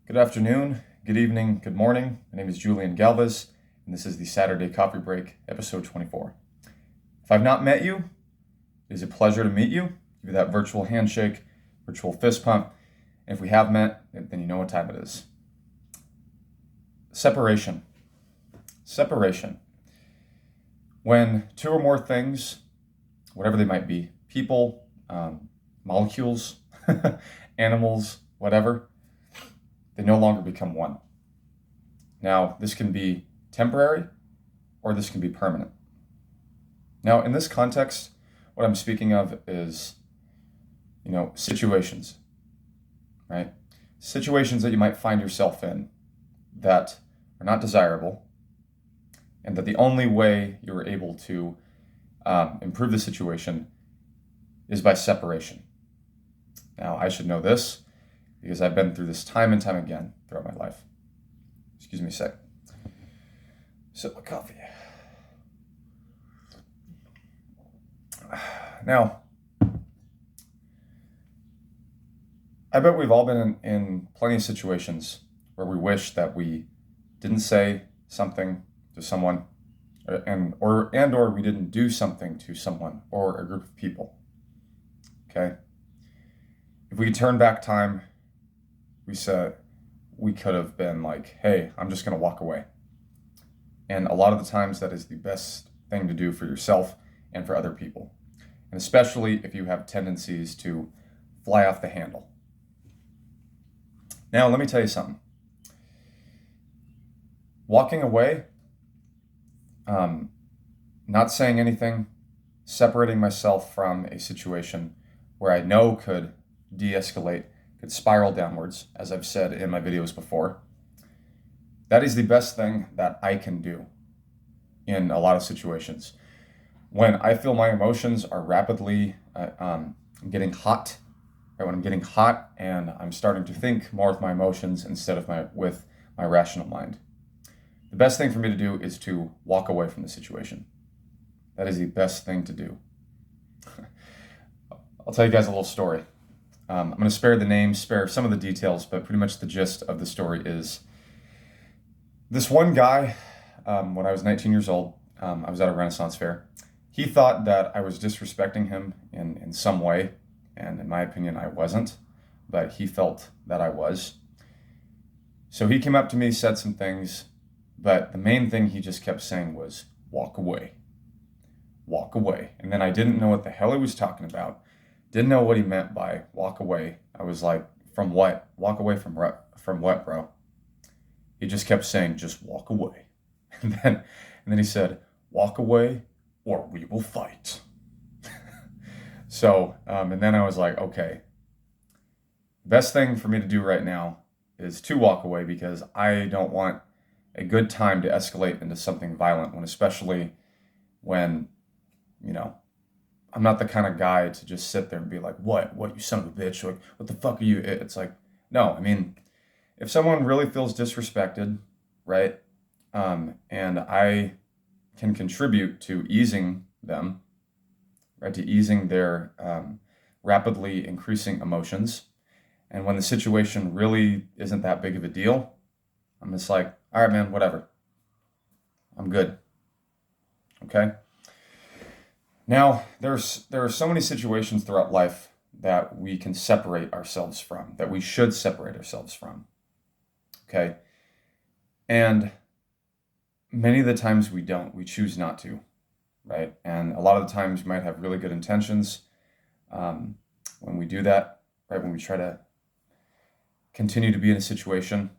Good afternoon, good evening, good morning. My name is Julian Galvez, and this is the Saturday Coffee Break, episode 24. If I've not met you, it is a pleasure to meet you. Give you that virtual handshake, virtual fist pump. And if we have met, then you know what time it is. Separation. Separation. When two or more things, whatever they might be, people, molecules, animals, whatever, they no longer become one. Now, this can be temporary or this can be permanent. Now, in this context, what I'm speaking of is, situations, right? Situations that you might find yourself in that are not desirable, and that the only way you're able to improve the situation is by separation. Now, I should know this because I've been through this time and time again throughout my life. Excuse me a sec. Sip my coffee. Now, I bet we've all been in plenty of situations where we wish that we didn't say something to someone, or we didn't do something to someone or a group of people. Okay? If we could turn back time, we could have been like, hey, I'm just going to walk away. And a lot of the times that is the best thing to do for yourself and for other people. And especially if you have tendencies to fly off the handle. Now, let me tell you something. Walking away, not saying anything, separating myself from a situation where I know could de-escalate, could spiral downwards, as I've said in my videos before. That is the best thing that I can do in a lot of situations. When I feel my emotions are rapidly getting hot, right? When I'm getting hot and I'm starting to think more with my emotions instead of with my rational mind. The best thing for me to do is to walk away from the situation. That is the best thing to do. I'll tell you guys a little story. I'm going to spare the names, spare some of the details, but pretty much the gist of the story is this one guy, when I was 19 years old, I was at a Renaissance fair. He thought that I was disrespecting him in some way, and in my opinion, I wasn't, but he felt that I was. So he came up to me, said some things, but the main thing he just kept saying was, walk away, walk away. And then I didn't know what the hell he was talking about. Didn't know what he meant by walk away. I was like, from what? Walk away from what, bro? He just kept saying, just walk away. And then he said, walk away or we will fight. So, and then I was like, okay, best thing for me to do right now is to walk away because I don't want a good time to escalate into something violent especially when, I'm not the kind of guy to just sit there and be like, what, you son of a bitch, like, what the fuck are you? It's like, no, I mean, if someone really feels disrespected, right, and I can contribute to easing them, right, to easing their rapidly increasing emotions, and when the situation really isn't that big of a deal, I'm just like, all right, man, whatever. I'm good. Okay? Now, there are so many situations throughout life that we can separate ourselves from, that we should separate ourselves from. Okay? And many of the times we don't. We choose not to, right? And a lot of the times we might have really good intentions when we do that, right? When we try to continue to be in a situation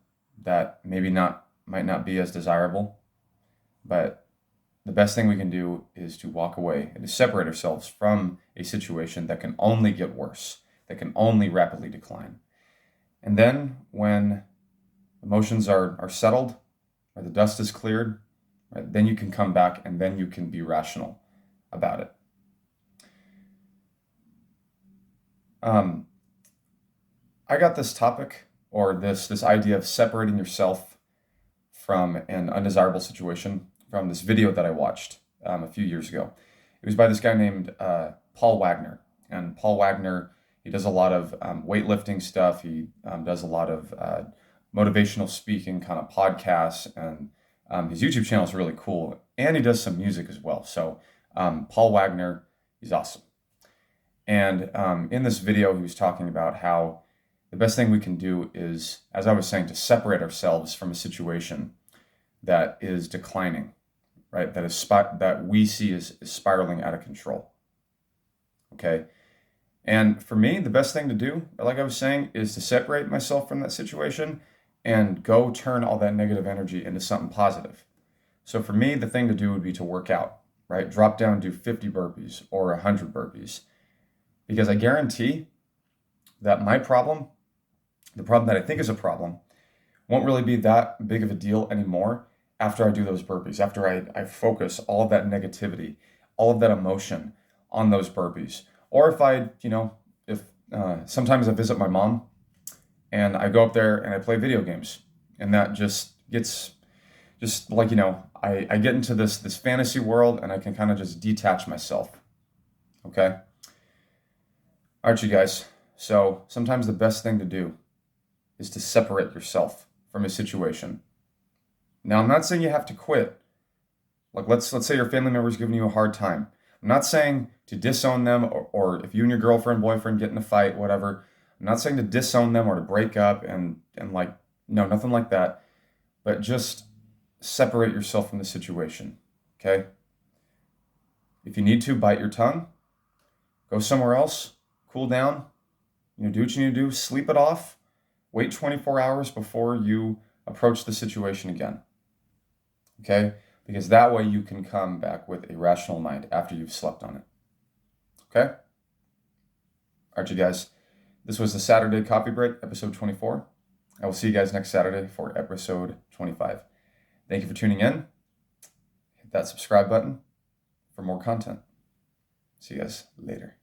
that might not be as desirable, but the best thing we can do is to walk away and to separate ourselves from a situation that can only get worse, that can only rapidly decline. And then when emotions are settled, or the dust is cleared, right, then you can come back and then you can be rational about it. I got this topic, or this idea of separating yourself from an undesirable situation from this video that I watched a few years ago. It was by this guy named Paul Wagner. And Paul Wagner, he does a lot of weightlifting stuff. He does a lot of motivational speaking kind of podcasts, and his YouTube channel is really cool. And he does some music as well. So Paul Wagner, he's awesome. And in this video, he was talking about how the best thing we can do is, as I was saying, to separate ourselves from a situation that is declining, right? That we see is spiraling out of control. Okay. And for me, the best thing to do, like I was saying, is to separate myself from that situation and go turn all that negative energy into something positive. So for me, the thing to do would be to work out, right? Drop down, do 50 burpees or 100 burpees. Because I guarantee that my problem, the problem that I think is a problem, won't really be that big of a deal anymore after I do those burpees, after I focus all of that negativity, all of that emotion on those burpees. Or if sometimes I visit my mom and I go up there and I play video games, and that just gets, I get into this fantasy world, and I can kind of just detach myself. Okay? All right, you guys. So sometimes the best thing to do is to separate yourself from a situation. Now, I'm not saying you have to quit. Like let's say your family member is giving you a hard time. I'm not saying to disown them, or if you and your girlfriend, boyfriend get in a fight, whatever. I'm not saying to disown them or to break up and no, nothing like that. But just separate yourself from the situation. Okay? If you need to, bite your tongue. Go somewhere else. Cool down. Do what you need to do. Sleep it off. Wait 24 hours before you approach the situation again. Okay? Because that way you can come back with a rational mind after you've slept on it. Okay? All right, you guys. This was the Saturday Coffee Break, episode 24. I will see you guys next Saturday for episode 25. Thank you for tuning in. Hit that subscribe button for more content. See you guys later.